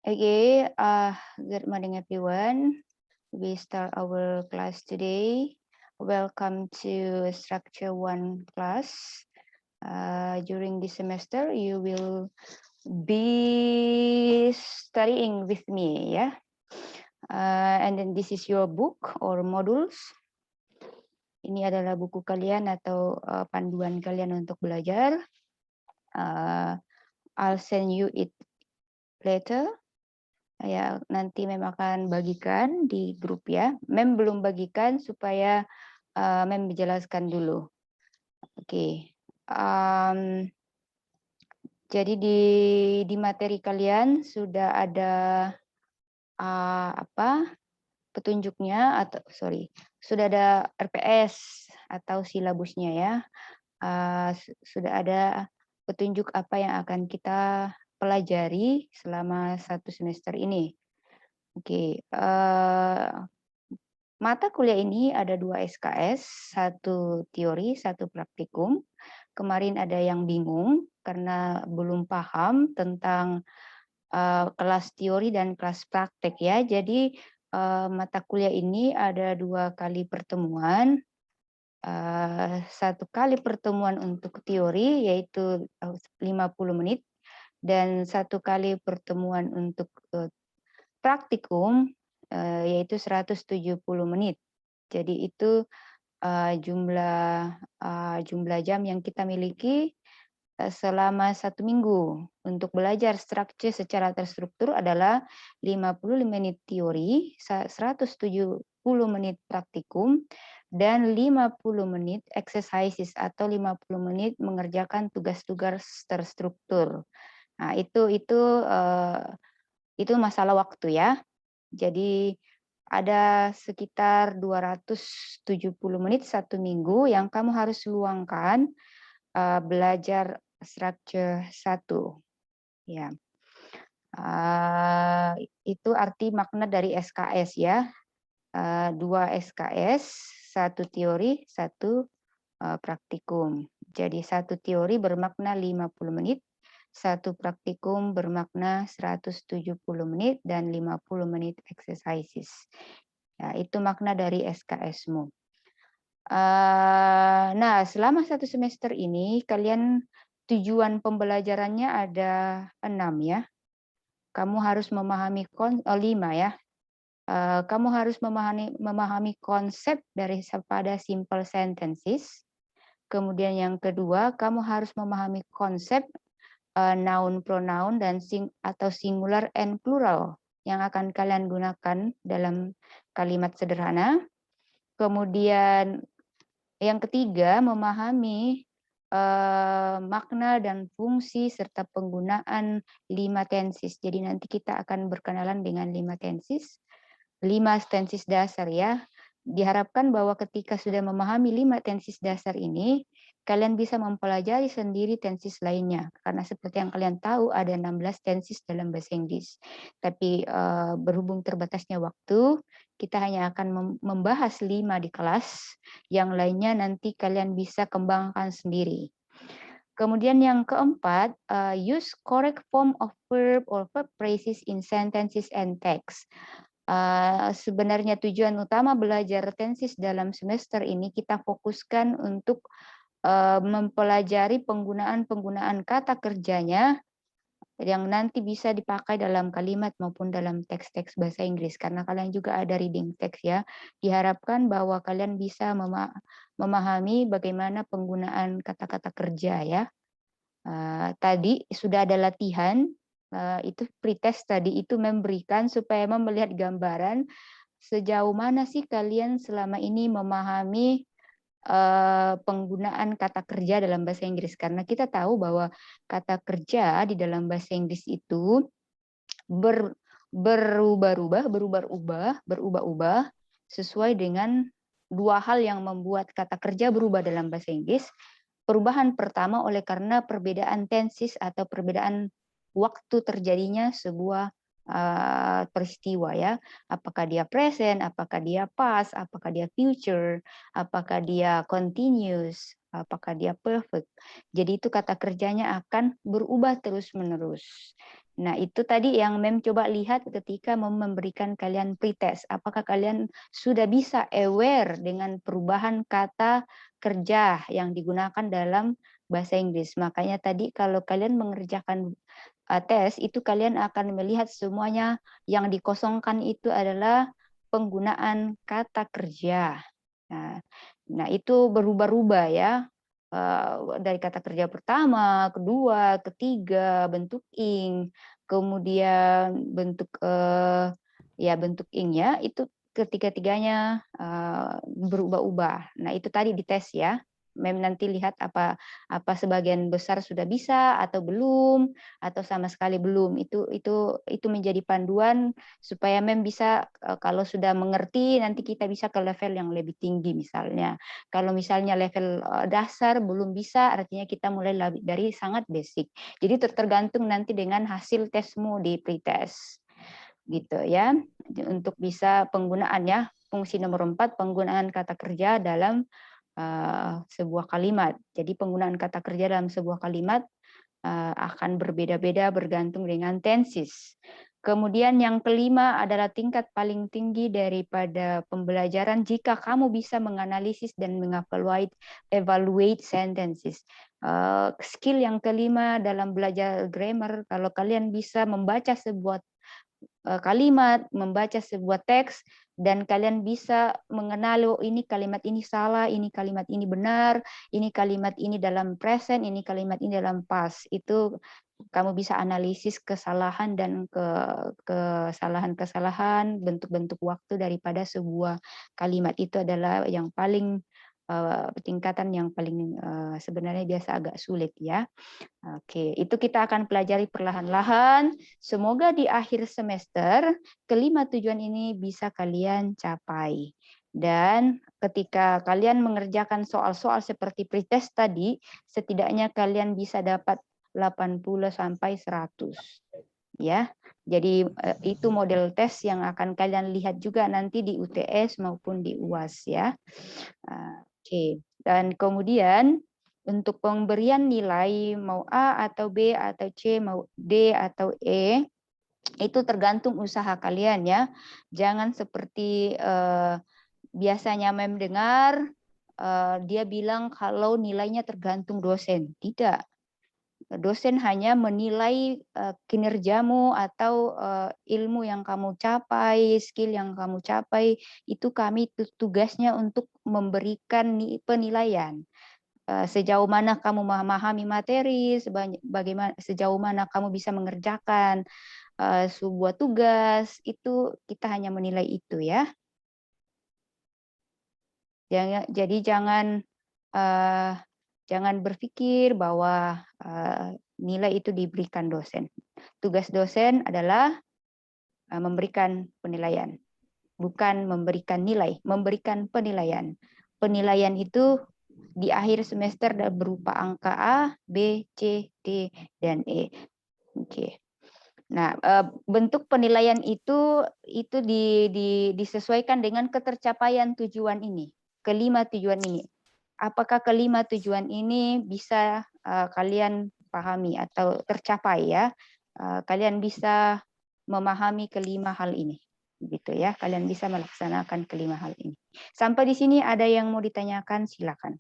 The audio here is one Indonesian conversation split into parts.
Okay, good morning, everyone. We start our class today. Welcome to Structure 1 class. During this semester, you will be studying with me, yeah. And then this is your book or modules. Ini adalah buku kalian atau panduan kalian untuk belajar. I'll send you it later. Ya, nanti Mem akan bagikan di grup ya. Mem belum bagikan supaya Mem menjelaskan dulu. Oke. Jadi di materi kalian sudah ada petunjuknya atau sudah ada RPS atau silabusnya ya. Sudah ada petunjuk apa yang akan kita pelajari selama 1 semester ini. Oke, mata kuliah ini ada 2 SKS, 1 teori, 1 praktikum. Kemarin ada yang bingung karena belum paham tentang kelas teori dan kelas praktek ya. Jadi mata kuliah ini ada 2 kali pertemuan. 1 kali pertemuan untuk teori yaitu 50 menit dan 1 kali pertemuan untuk praktikum yaitu 170 menit. Jadi itu jumlah jam yang kita miliki selama 1 minggu untuk belajar struktur secara terstruktur adalah 50 menit teori, 170 menit praktikum, dan 50 menit exercises atau 50 menit mengerjakan tugas-tugas terstruktur. Nah, itu masalah waktu ya. Jadi ada sekitar 270 menit 1 minggu yang kamu harus luangkan belajar structure 1. Ya. Itu arti makna dari SKS ya. 2 SKS, 1 teori, 1 praktikum. Jadi 1 teori bermakna 50 menit, 1 praktikum bermakna 170 menit dan 50 menit exercises. Ya, itu makna dari SKS-mu. Nah, selama 1 semester ini kalian tujuan pembelajarannya ada 6 ya. Kamu harus memahami 5 ya. Kamu harus memahami konsep daripada simple sentences. Kemudian yang kedua, kamu harus memahami konsep noun, pronoun, dan atau singular and plural yang akan kalian gunakan dalam kalimat sederhana. Kemudian yang ketiga, memahami makna dan fungsi serta penggunaan 5 tenses. Jadi nanti kita akan berkenalan dengan 5 tenses. 5 tenses dasar ya. Diharapkan bahwa ketika sudah memahami 5 tenses dasar ini, kalian bisa mempelajari sendiri tenses lainnya. Karena seperti yang kalian tahu ada 16 tenses dalam bahasa Inggris. Tapi berhubung terbatasnya waktu, kita hanya akan membahas 5 di kelas. Yang lainnya nanti kalian bisa kembangkan sendiri. Kemudian yang keempat, use correct form of verb or verb phrases in sentences and text. Sebenarnya tujuan utama belajar tenses dalam semester ini kita fokuskan untuk mempelajari penggunaan kata kerjanya yang nanti bisa dipakai dalam kalimat maupun dalam teks-teks bahasa Inggris. Karena kalian juga ada reading text ya. Diharapkan bahwa kalian bisa memahami bagaimana penggunaan kata-kata kerja ya. Tadi sudah ada latihan. Itu pretest tadi itu memberikan supaya melihat gambaran sejauh mana sih kalian selama ini memahami penggunaan kata kerja dalam bahasa Inggris. Karena kita tahu bahwa kata kerja di dalam bahasa Inggris itu berubah-ubah sesuai dengan 2 hal yang membuat kata kerja berubah dalam bahasa Inggris. Perubahan pertama oleh karena perbedaan tenses atau perbedaan waktu terjadinya sebuah peristiwa ya. Apakah dia present, apakah dia past, apakah dia future, apakah dia continuous, apakah dia perfect. Jadi itu kata kerjanya akan berubah terus-menerus. Nah, itu tadi yang Mem coba lihat ketika memberikan kalian pretest. Apakah kalian sudah bisa aware dengan perubahan kata kerja yang digunakan dalam bahasa Inggris. Makanya tadi kalau kalian mengerjakan tes, itu kalian akan melihat semuanya yang dikosongkan itu adalah penggunaan kata kerja. Nah, itu berubah-ubah ya. Dari kata kerja pertama, kedua, ketiga, bentuk ing, kemudian bentuk bentuk ing ya, itu ketiga-tiganya berubah-ubah. Nah, itu tadi dites ya. Mem nanti lihat apa sebagian besar sudah bisa atau belum atau sama sekali belum. Itu menjadi panduan supaya Mem bisa kalau sudah mengerti nanti kita bisa ke level yang lebih tinggi misalnya. Kalau misalnya level dasar belum bisa, artinya kita mulai dari sangat basic. Jadi tergantung nanti dengan hasil tesmu di pretest. Gitu ya. Untuk bisa penggunaannya, fungsi nomor 4, penggunaan kata kerja dalam sebuah kalimat. Jadi penggunaan kata kerja dalam sebuah kalimat akan berbeda-beda bergantung dengan tenses. Kemudian yang kelima adalah tingkat paling tinggi daripada pembelajaran jika kamu bisa menganalisis dan evaluate sentences. Skill yang kelima dalam belajar grammar, kalau kalian bisa membaca sebuah kalimat, membaca sebuah teks, dan kalian bisa mengenal, oh ini kalimat ini salah, ini kalimat ini benar, ini kalimat ini dalam present, ini kalimat ini dalam past. Itu kamu bisa analisis kesalahan dan kesalahan-kesalahan, bentuk-bentuk waktu daripada sebuah kalimat. Itu adalah yang paling tingkatan yang paling sebenarnya biasa agak sulit ya. Oke, itu kita akan pelajari perlahan-lahan. Semoga di akhir semester kelima tujuan ini bisa kalian capai. Dan ketika kalian mengerjakan soal-soal seperti pretest tadi, setidaknya kalian bisa dapat 80 sampai 100. Ya. Jadi itu model tes yang akan kalian lihat juga nanti di UTS maupun di UAS ya. Oke. Dan kemudian untuk pemberian nilai mau A atau B atau C mau D atau E itu tergantung usaha kalian ya. Jangan seperti biasanya Mem dengar dia bilang kalau nilainya tergantung dosen. Tidak. Dosen hanya menilai kinerjamu atau ilmu yang kamu capai, skill yang kamu capai, itu kami tugasnya untuk memberikan penilaian. Sejauh mana kamu memahami materi, sejauh mana kamu bisa mengerjakan sebuah tugas, itu kita hanya menilai itu ya. Jadi jangan berpikir bahwa nilai itu diberikan dosen. Tugas dosen adalah memberikan penilaian, bukan memberikan nilai, memberikan penilaian. Penilaian itu di akhir semester berupa angka A, B, C, D, dan E. Oke. Nah, bentuk penilaian itu disesuaikan dengan ketercapaian tujuan ini, kelima tujuan ini. Apakah kelima tujuan ini bisa kalian pahami atau tercapai ya? Kalian bisa memahami kelima hal ini, gitu ya. Kalian bisa melaksanakan kelima hal ini. Sampai di sini ada yang mau ditanyakan, silakan.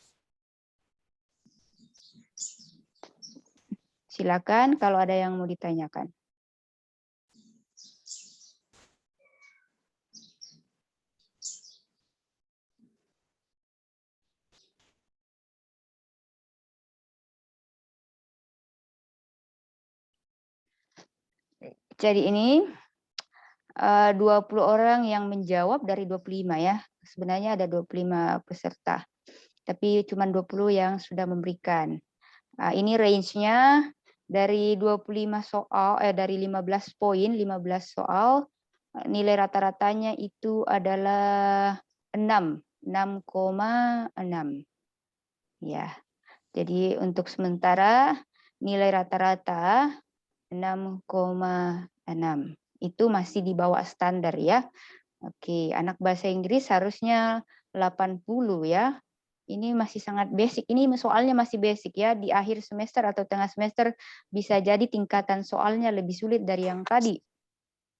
Silakan kalau ada yang mau ditanyakan. Jadi ini 20 orang yang menjawab dari 25 ya. Sebenarnya ada 25 peserta. Tapi cuma 20 yang sudah memberikan. Ini range-nya dari 25 soal dari 15 poin, 15 soal, nilai rata-ratanya itu adalah 6,6. Ya. Jadi untuk sementara nilai rata-rata 6,6. Itu masih di bawah standar ya. Oke, anak bahasa Inggris harusnya 80 ya. Ini masih sangat basic. Ini soalnya masih basic ya. Di akhir semester atau tengah semester bisa jadi tingkatan soalnya lebih sulit dari yang tadi.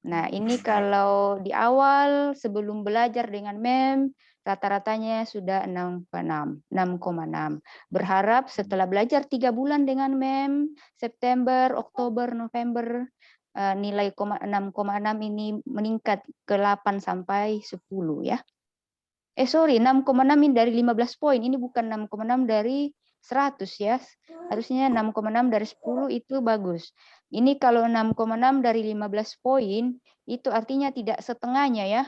Nah, ini kalau di awal sebelum belajar dengan MEM, rata-ratanya sudah 6,6. Berharap setelah belajar 3 bulan dengan MEM, September, Oktober, November, nilai 6,6 ini meningkat ke 8 sampai 10 ya. Sorry, 6,6 ini dari 15 poin. Ini bukan 6,6 dari 100 ya. Harusnya 6,6 dari 10 itu bagus. Ini kalau 6,6 dari 15 poin, itu artinya tidak setengahnya ya.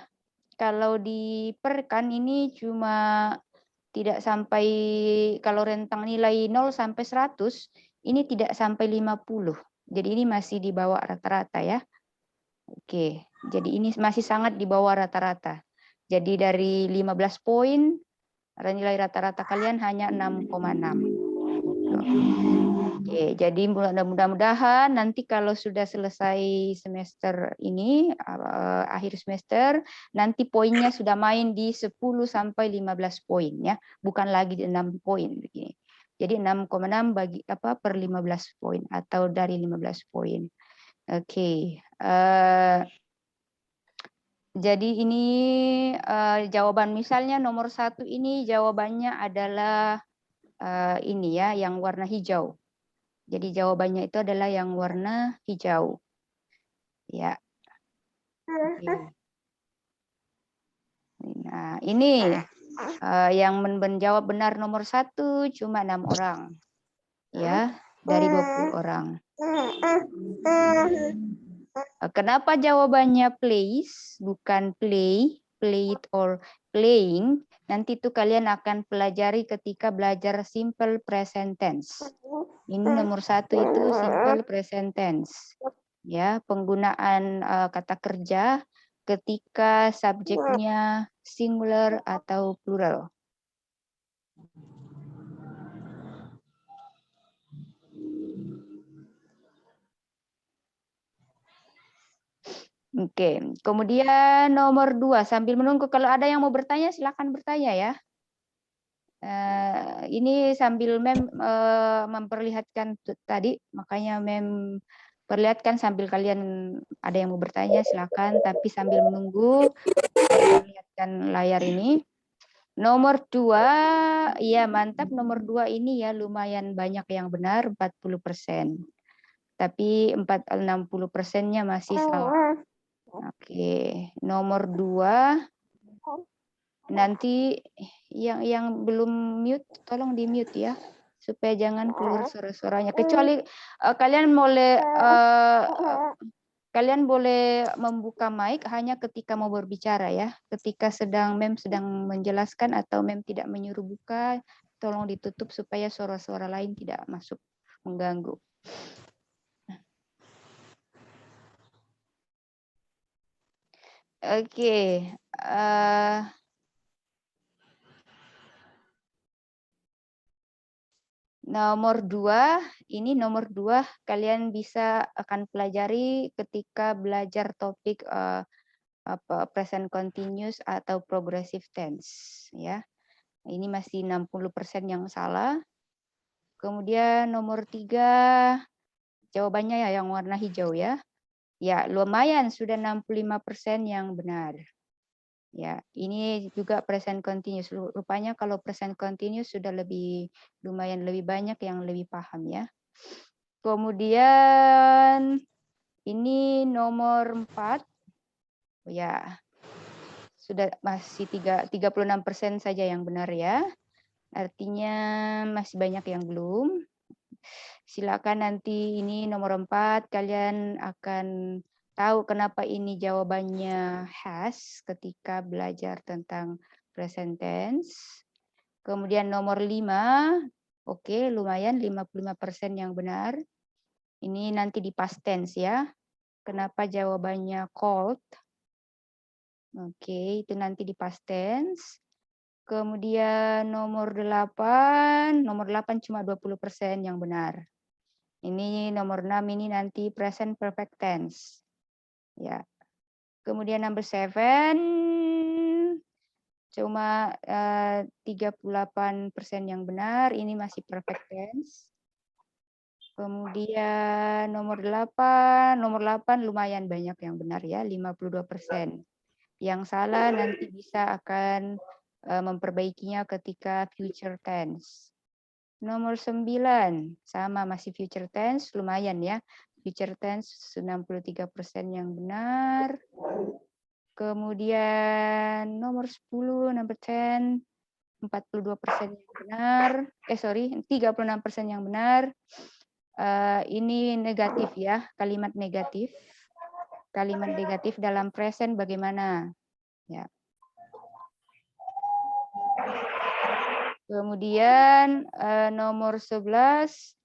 Kalau di perkan ini cuma tidak sampai, kalau rentang nilai 0 sampai 100, ini tidak sampai 50. Jadi ini masih di bawah rata-rata ya. Oke, jadi ini masih sangat di bawah rata-rata. Jadi dari 15 poin, nilai rata-rata kalian hanya 6,6. Oke, jadi mudah-mudahan nanti kalau sudah selesai semester ini, akhir semester, nanti poinnya sudah main di 10 sampai 15 poin ya, bukan lagi di 6 poin begini. Jadi 6,6 bagi per 15 poin atau dari 15 poin. Oke. Jadi ini jawaban misalnya nomor 1 ini jawabannya adalah ini ya, yang warna hijau. Jadi jawabannya itu adalah yang warna hijau. Ya. Oke. Nah, ini yang menjawab benar nomor 1 cuma 6 orang. Ya, dari 20 orang. Kenapa jawabannya plays bukan play, played or playing? Nanti itu kalian akan pelajari ketika belajar simple present tense. Ini nomor 1 itu simple present tense. Ya, penggunaan kata kerja ketika subjeknya singular atau plural. Oke, kemudian nomor 2, sambil menunggu kalau ada yang mau bertanya silakan bertanya ya. Ini sambil Mem memperlihatkan tadi, makanya Mem perlihatkan sambil kalian ada yang mau bertanya silakan, tapi sambil menunggu perlihatkan layar ini. Nomor 2, ya mantap, nomor 2 ini ya lumayan banyak yang benar, 40%. Tapi 60%-nya masih salah. Oke, nomor 2 nanti yang belum mute tolong di mute ya supaya jangan keluar suara-suaranya. Kecuali kalian boleh membuka mic hanya ketika mau berbicara ya. Ketika Mem sedang menjelaskan atau Mem tidak menyuruh buka, tolong ditutup supaya suara-suara lain tidak masuk mengganggu. Oke, nomor 2, ini nomor 2 kalian bisa akan pelajari ketika belajar topik present continuous atau progressive tense ya. Ini masih 60% yang salah. Kemudian nomor 3 jawabannya ya yang warna hijau ya. Ya, lumayan sudah 65% yang benar. Ya, ini juga present continuous. Rupanya kalau present continuous sudah lumayan lebih banyak yang lebih paham ya. Kemudian ini nomor 4. Ya. Sudah masih 36% saja yang benar ya. Artinya masih banyak yang belum. Silakan nanti ini nomor 4 kalian akan tahu kenapa ini jawabannya has ketika belajar tentang present tense. Kemudian nomor 5, oke, lumayan 55% yang benar. Ini nanti di past tense ya. Kenapa jawabannya cold? Oke, itu nanti di past tense. Kemudian nomor 8 cuma 20% yang benar. Ini nomor 6 ini nanti present perfect tense. Ya. Kemudian number 7 cuma 38% yang benar, ini masih perfect tense. Kemudian nomor 8 lumayan banyak yang benar ya, 52%. Yang salah nanti bisa akan memperbaikinya ketika future tense. Nomor 9 sama masih future tense, lumayan ya. Future tense 63% yang benar. Kemudian nomor 10, number 10, 42% yang benar. 36% yang benar. Ini negatif ya, kalimat negatif. Kalimat negatif dalam present bagaimana? Ya. Kemudian nomor 11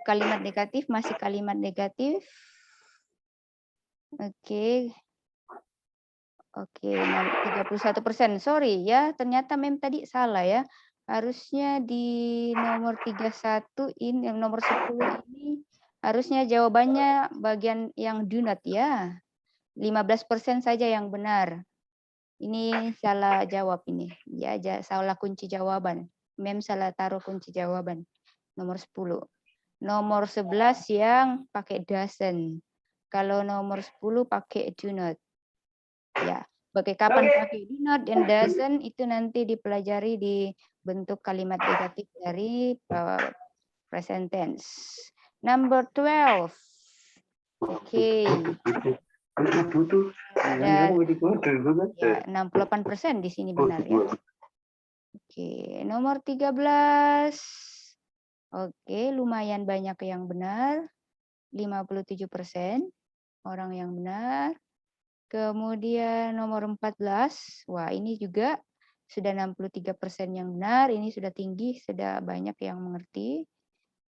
kalimat negatif, masih kalimat negatif. Oke. Oke, 31%. Sorry ya, ternyata mem tadi salah ya. Harusnya di nomor 31 ini, yang nomor 10 ini harusnya jawabannya bagian yang do not ya. 15% saja yang benar. Ini salah jawab ini. Ya, salah kunci jawaban. Mem salah taruh kunci jawaban. Nomor 10. Nomor 11 yang pakai doesn't. Kalau nomor 10 pakai do not. Ya, kapan pakai do not dan doesn't itu nanti dipelajari di bentuk kalimat negatif dari present tense. Number 12. Oke. Ada ya, 68% di sini benar ya. Oke, nomor 13. Oke, lumayan banyak yang benar. 57% orang yang benar. Kemudian nomor 14, wah ini juga sudah 63% yang benar, ini sudah tinggi, sudah banyak yang mengerti.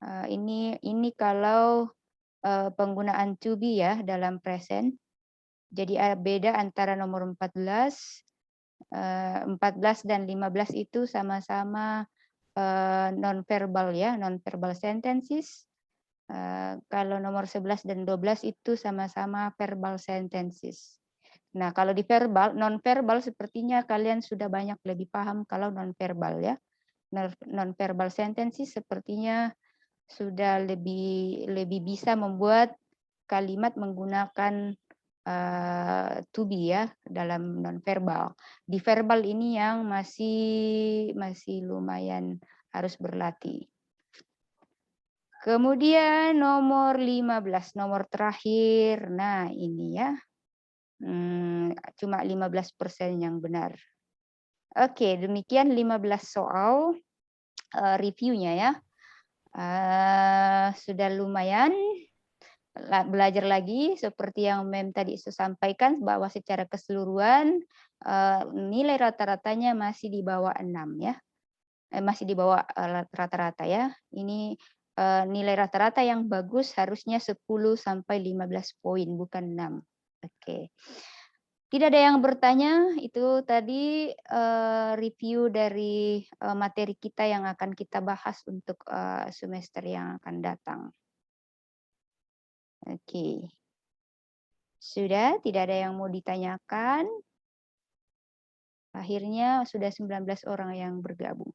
Ini kalau penggunaan to be ya dalam present. Jadi beda antara nomor 14 dan 15 itu sama-sama non-verbal ya, non-verbal sentences. Kalau nomor 11 dan 12 itu sama-sama verbal sentences. Nah, kalau di verbal, non-verbal sepertinya kalian sudah banyak lebih paham kalau non-verbal ya. Non-verbal sentences sepertinya sudah lebih bisa membuat kalimat menggunakan to be ya dalam non-verbal. Di verbal ini yang masih lumayan harus berlatih. Kemudian nomor 15, nomor terakhir. Nah, ini ya. Cuma 15% yang benar. Oke, demikian 15 soal reviewnya ya. Sudah lumayan belajar lagi seperti yang Mem tadi sampaikan bahwa secara keseluruhan nilai rata-ratanya masih di bawah 6 ya. Masih di bawah rata-rata ya. Ini nilai rata-rata yang bagus harusnya 10 sampai 15 poin bukan 6. Oke. Tidak ada yang bertanya, itu tadi review dari materi kita yang akan kita bahas untuk semester yang akan datang. Oke. Sudah, tidak ada yang mau ditanyakan. Akhirnya sudah 19 orang yang bergabung.